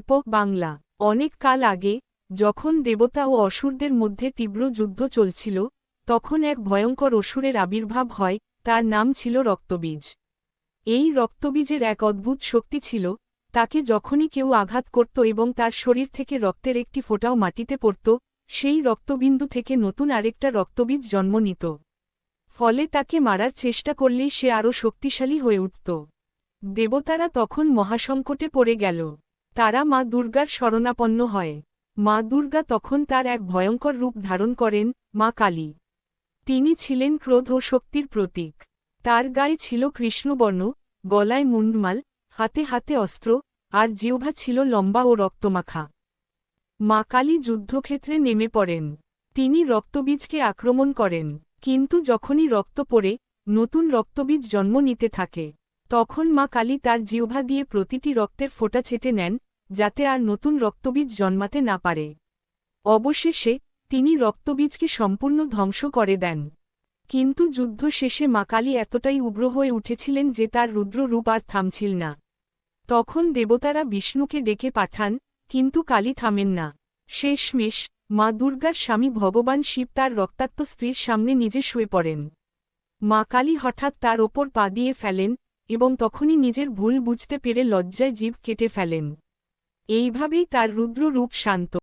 গল্প বাংলা। অনেক কাল আগে, যখন দেবতা ও অসুরদের মধ্যে তীব্র যুদ্ধ চলছিল, তখন এক ভয়ঙ্কর অসুরের আবির্ভাব হয়, তার নাম ছিল রক্তবীজ। এই রক্তবীজের এক অদ্ভুত শক্তি ছিল, তাকে যখনই কেউ আঘাত করত এবং তার শরীর থেকে রক্তের একটি ফোঁটাও মাটিতে পড়ত, সেই রক্তবিন্দু থেকে নতুন আরেকটা রক্তবীজ জন্ম নিত। ফলে তাকে মারার চেষ্টা করলেই সে আরও শক্তিশালী হয়ে উঠত। দেবতারা তখন মহাসংকটে পড়ে গেল। তারা মা দুর্গার শরণাপন্ন হয়। মা দুর্গা তখন তার এক ভয়ঙ্কর রূপ ধারণ করেন, মা কালী। তিনি ছিলেন ক্রোধ ও শক্তির প্রতীক। তার গায়ে ছিল কৃষ্ণবর্ণ, গলায় মুন্ডমাল, হাতে হাতে অস্ত্র, আর জিহ্বা ছিল লম্বা ও রক্তমাখা। মা কালী যুদ্ধক্ষেত্রে নেমে পড়েন। তিনি রক্তবীজকে আক্রমণ করেন, কিন্তু যখনই রক্ত পড়ে, নতুন রক্তবীজ জন্ম নিতে থাকে। তখন মা কালী তার জিহ্বা দিয়ে প্রতিটি রক্তের ফোঁটা ছেটে নেন, যাতে আর নতুন রক্তবীজ জন্মাতে না পারে। অবশেষে, তিনি রক্তবীজকে সম্পূর্ণ ধ্বংস করে দেন। কিন্তু যুদ্ধ শেষে মা কালী এতটাই উগ্র হয়ে উঠেছিলেন যে তার রুদ্র রূপ আর থামছিল না। তখন দেবতারা বিষ্ণুকে ডেকে পাঠান, কিন্তু কালী থামেন না। শেষমেশ, মা দুর্গার স্বামী ভগবান শিব তার রক্তাক্ত স্ত্রীর সামনে নিজে শুয়ে পড়েন। মা কালী হঠাৎ তার ওপর পা দিয়ে ফেলেন, এবং তখনই নিজের ভুল বুঝতে পেরে লজ্জায় জিভ কেটে ফেলেন। এইভাবেই তার রুদ্র রূপ শান্ত